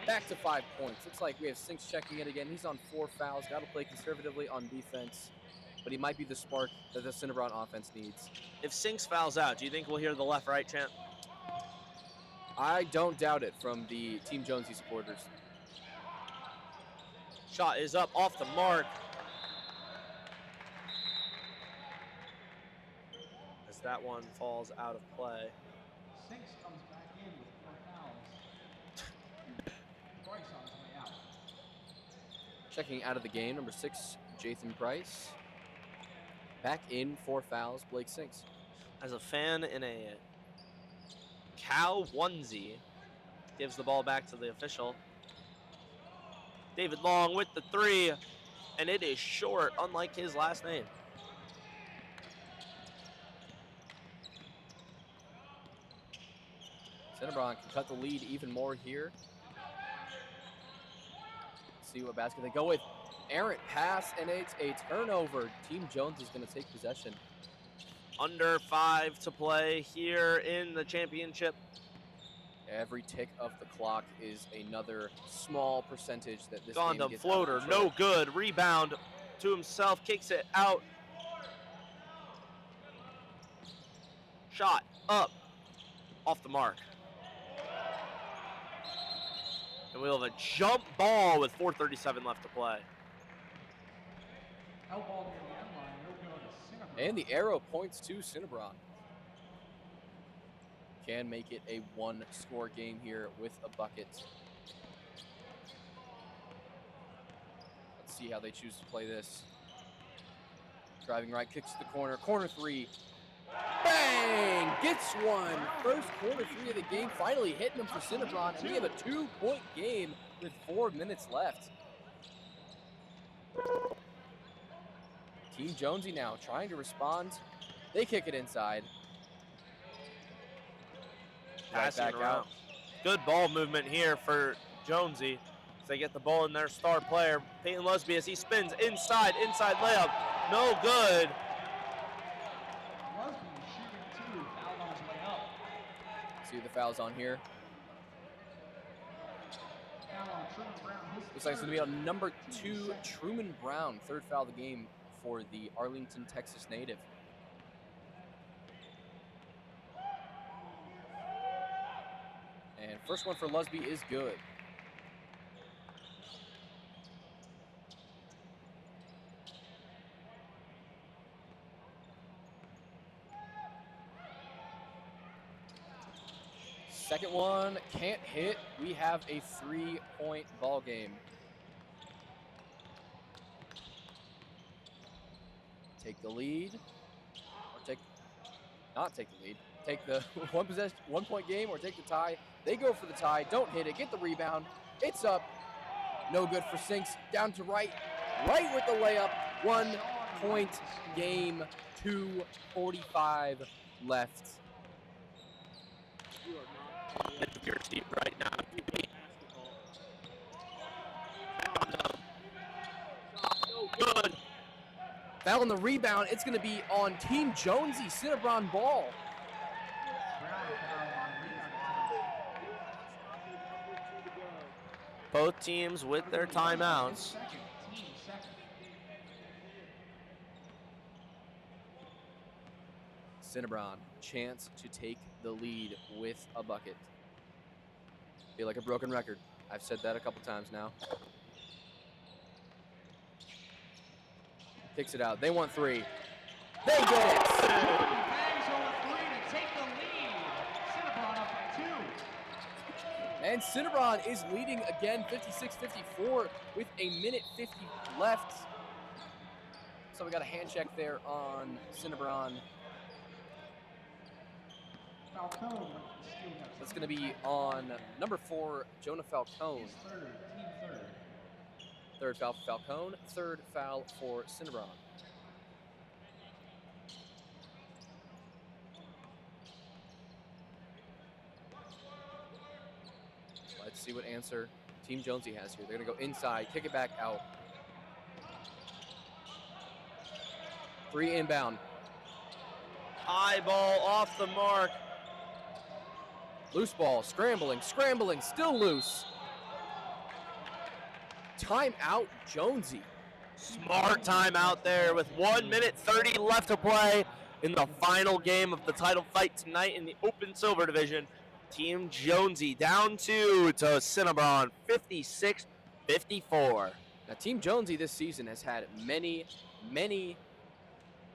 Speaker 2: Back to 5 points. Looks like we have Sinks checking in again. He's on 4 fouls. Got to play conservatively on defense. But he might be the spark that the Cinnabron offense needs.
Speaker 3: If Sinks fouls out, do you think we'll hear the left-right chant?
Speaker 2: I don't doubt it from the Team Jonesy supporters.
Speaker 3: Shot is up off the mark. As that one falls out of play.
Speaker 1: Sinks comes back in with 4 fouls. Bryce on his way out.
Speaker 2: Checking out of the game, number 6, Jathan Price. Back in 4 fouls, Blake Sinks.
Speaker 3: As a fan in a cow onesie, gives the ball back to the official. David Long with the 3, and it is short, unlike his last name.
Speaker 2: Cinnabron can cut the lead even more here. Let's see what basket they go with. Errant pass, and it's a turnover. Team Jones is going to take possession.
Speaker 3: Under 5 to play here in the championship.
Speaker 2: Every tick of the clock is another small percentage that this game
Speaker 3: Gondam
Speaker 2: gets
Speaker 3: floater,
Speaker 2: out of control.
Speaker 3: no good. Rebound to himself, kicks it out. Shot up, off the mark. And we'll have a jump ball with 4:37 left to play.
Speaker 1: Elbow near the end line. No good to Cinnabon.
Speaker 2: And the arrow points to Cinnabron. Can make it a 1-score game here with a bucket. Let's see how they choose to play this. Driving right, kicks to the corner. Corner 3. Bang! Gets one. First corner 3 of the game. Finally hitting them for Cinnabron. And we have a 2-point game with 4 minutes left. Team Jonesy now trying to respond. They kick it inside.
Speaker 3: Passing
Speaker 2: Right back
Speaker 3: around.
Speaker 2: out.
Speaker 3: Good ball movement here for Jonesy. As they get the ball in their star player, Peyton Lusby, as he spins inside layup. No good.
Speaker 1: Lusby shooting 2. Foul on his way up.
Speaker 2: See the fouls on here.
Speaker 1: Foul on Truman Brown. His
Speaker 2: Looks like it's going to be
Speaker 1: third.
Speaker 2: on number 2, Truman Brown. 3rd foul of the game for the Arlington, Texas native. And first one for Lusby is good. Second one can't hit. We have a 3-point ball game. Take the lead, or not take the lead. Take the 1-point game or take the tie. They go for the tie, don't hit it, get the rebound. It's up, no good for Sinks. Down to right with the layup. 1-point game, 2:45 left.
Speaker 3: Your seat right now. Good.
Speaker 2: Foul on the rebound. It's going to be on Team Jonesy. Cinnabron ball.
Speaker 3: Both teams with their timeouts.
Speaker 2: Cinnabron, chance to take the lead with a bucket. Feel like a broken record. I've said that a couple times now. Kicks it out. They want 3. They get it!
Speaker 1: Bangs over 3 to take the lead. Cinnabron up by 2.
Speaker 2: And Cinnabron is leading again, 56-54, with a minute 50 left. So we got a hand check there on Cinnabron.
Speaker 1: Falcone.
Speaker 2: That's going to be on number 4, Jonah Falcone.
Speaker 1: Team third.
Speaker 2: Third foul for Falcone, third foul for Cinnabron. Let's see what answer Team Jonesy has here. They're going to go inside, kick it back out. 3 inbound.
Speaker 3: Eyeball off the mark.
Speaker 2: Loose ball, scrambling, still loose. Timeout, Jonesy.
Speaker 3: Smart timeout there with 1 minute 30 left to play in the final game of the title fight tonight in the Open Silver Division. Team Jonesy down 2 to Cinnabron, 56-54.
Speaker 2: Now, Team Jonesy this season has had many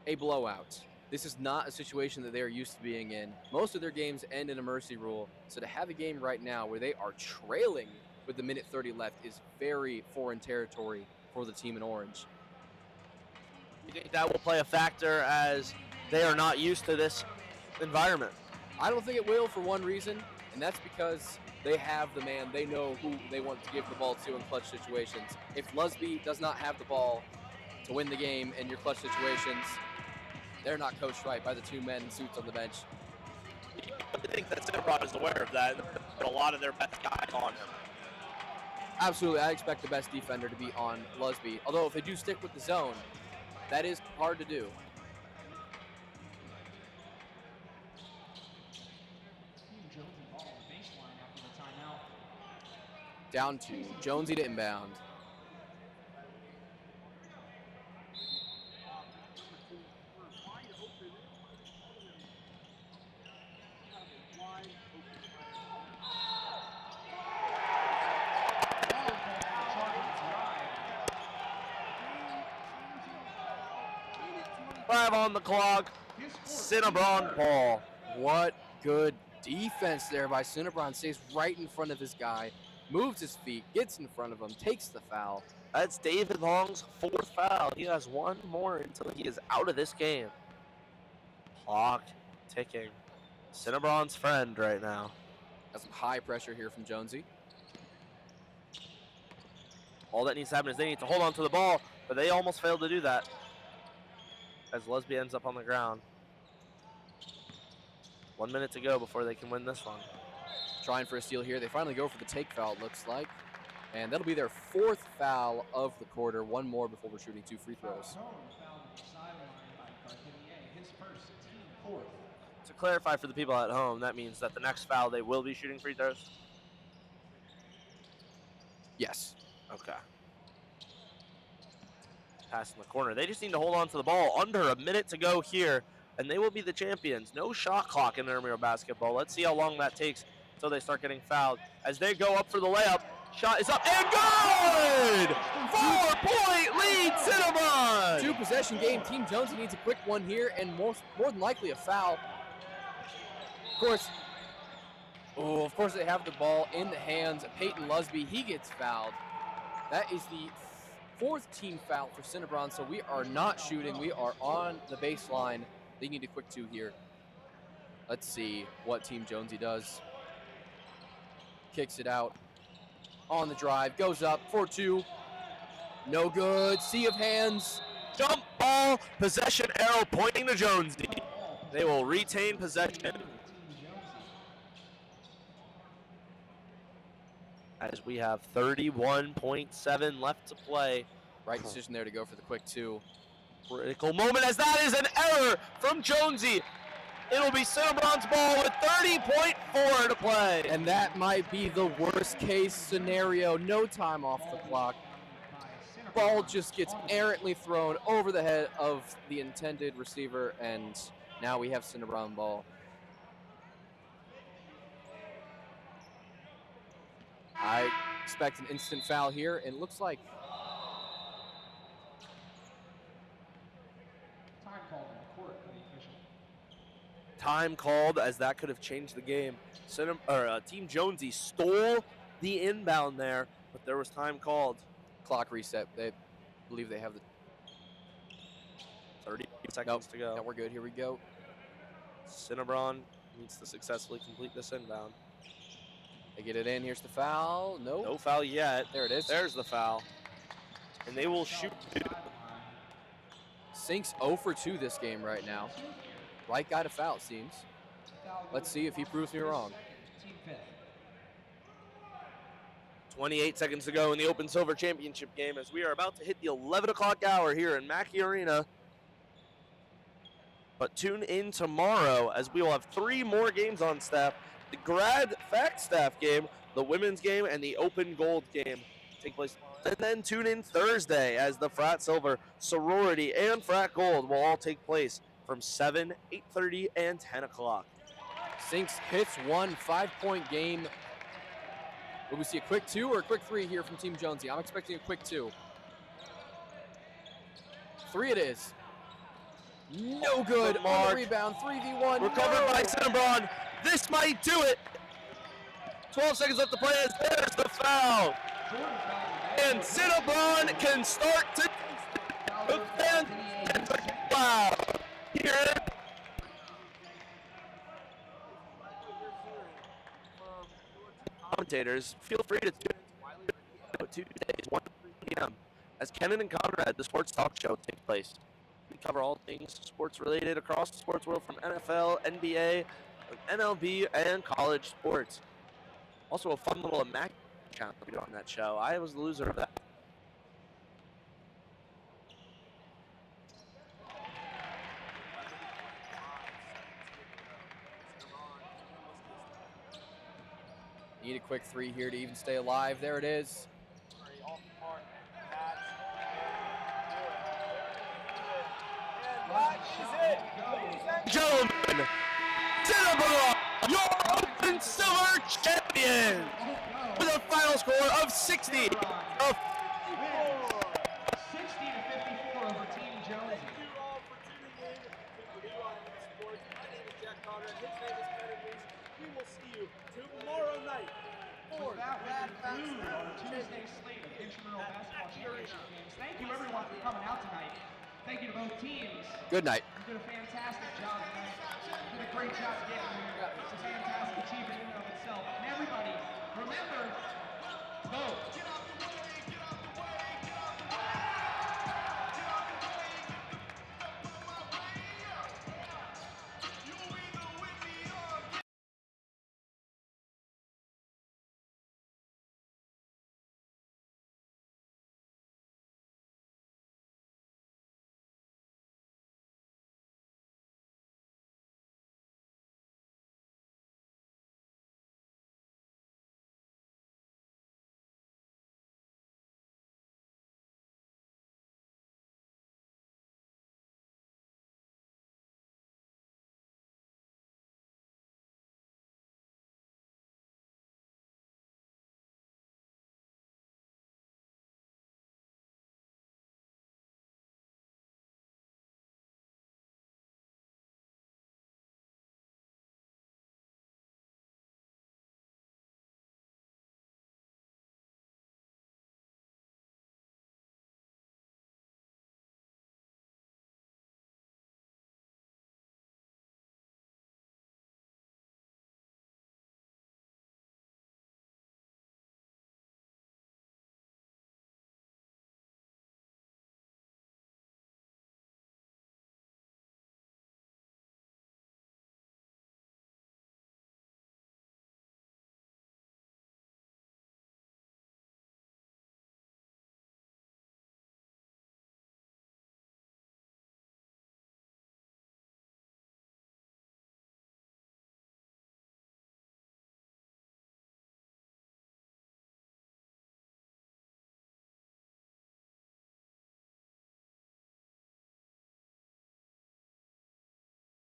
Speaker 2: a blowout. This is not a situation that they are used to being in. Most of their games end in a mercy rule, so to have a game right now where they are trailing with the minute 30 left is very foreign territory for the team in orange.
Speaker 3: You think that will play a factor as they are not used to this environment?
Speaker 2: I don't think it will for one reason, and that's because they have the man. They know who they want to give the ball to in clutch situations. If Lusby does not have the ball to win the game in your clutch situations, they're not coached right by the 2 men in suits on the bench.
Speaker 3: I think that Cinnabron is aware of that, but a lot of their best guys on him.
Speaker 2: Absolutely, I expect the best defender to be on Lusby. Although if they do stick with the zone, that is hard to do. Down 2, Jonesy to inbound.
Speaker 3: Five on the clock. Cinnabron ball.
Speaker 2: What good defense there by Cinnabron. Stays right in front of his guy, moves his feet, gets in front of him, takes the foul.
Speaker 3: That's David Long's 4th foul. He has 1 more until he is out of this game. Clock ticking. Cinnabron's friend right now.
Speaker 2: Got some high pressure here from Jonesy.
Speaker 3: All that needs to happen is they need to hold on to the ball, but they almost failed to do that. As Lusby ends up on the ground. 1 minute to go before they can win this one.
Speaker 2: Trying for a steal here. They finally go for the take foul, it looks like. And that'll be their 4th foul of the quarter. 1 more before we're shooting 2 free throws.
Speaker 3: To clarify for the people at home, that means that the next foul they will be shooting free throws?
Speaker 2: Yes.
Speaker 3: Okay. Pass in the corner. They just need to hold on to the ball. Under a minute to go here, and they will be the champions. No shot clock in Intramural basketball. Let's see how long that takes So they start getting fouled. As they go up for the layup, shot is up and good! 4-point lead, Cinnabon!
Speaker 2: 2-possession game. Team Jonesy needs a quick one here, and more than likely a foul. Of course they have the ball in the hands of Peyton Lusby. He gets fouled. That is the 4th team foul for Cinnabon, so we are not shooting. We are on the baseline. They need a quick 2 here. Let's see what Team Jonesy does. Kicks it out on the drive, goes up for 2. No good. Sea of hands.
Speaker 3: Jump ball, possession arrow pointing to Jonesy. They will retain possession. As we have 31.7 left to play.
Speaker 2: Right decision there to go for the quick 2.
Speaker 3: Critical moment as that is an error from Jonesy. It'll be Cinnabon's ball with 30.4 to play.
Speaker 2: And that might be the worst case scenario. No time off the clock. Ball just gets errantly thrown over the head of the intended receiver, and now we have Cinnabon ball. I expect an instant foul here, and it looks like
Speaker 3: time called as that could have changed the game. Team Jonesy stole the inbound there, but there was time called.
Speaker 2: Clock reset. They believe they have the
Speaker 3: 30 seconds to go.
Speaker 2: No, we're good. Here we go.
Speaker 3: Cinnabon needs to successfully complete this inbound.
Speaker 2: They get it in. Here's the foul. Nope.
Speaker 3: No foul yet.
Speaker 2: There it is.
Speaker 3: There's the foul. And they will shoot 2.
Speaker 2: Sinks 0 for 2 this game right now. Right guy to foul, it seems. Let's see if he proves me wrong.
Speaker 3: 28 seconds to go in the Open Silver Championship game as we are about to hit the 11 o'clock hour here in Mackey Arena. But tune in tomorrow as we will have 3 more games on staff. The Grad Fact Staff game, the women's game, and the Open Gold game take place. And then tune in Thursday as the Frat Silver, Sorority, and Frat Gold will all take place from 7, 8:30, and 10 o'clock.
Speaker 2: Sinks hits 1 5-point game. Will we see a quick 2 or a quick 3 here from Team Jonesy? I'm expecting a quick 2. 3 it is. No good. On the rebound, 3v1.
Speaker 3: Recovered by Cinnabon. This might do it. 12 seconds left to play as there's the foul. And Cinnabon can start to defend. Wow. Here. Commentators, feel free to tune in Tuesdays, 1 p.m. as Kenan and Conrad, the sports talk show, takes place. We cover all things sports related across the sports world from NFL, NBA, MLB, and college sports. Also a fun little Mackey account that we do on that show. I was the loser of that.
Speaker 2: Need a quick 3 here to even stay alive. There it is.
Speaker 3: Gentlemen, Cinnabon, your Open Silver champion, with a final score of 60.
Speaker 1: 60 to 54 over Team Jonesy.
Speaker 4: Thank you all for tuning in to Purdue Sports. My name is Jack Conrad. His name is Kenan Reese. We will see you tomorrow night for
Speaker 1: That will conclude our Tuesday slate of Intramural basketball championship games. Thank you everyone for coming out tonight. Thank you to both teams.
Speaker 2: Good night.
Speaker 1: You did a fantastic job tonight. You did a great job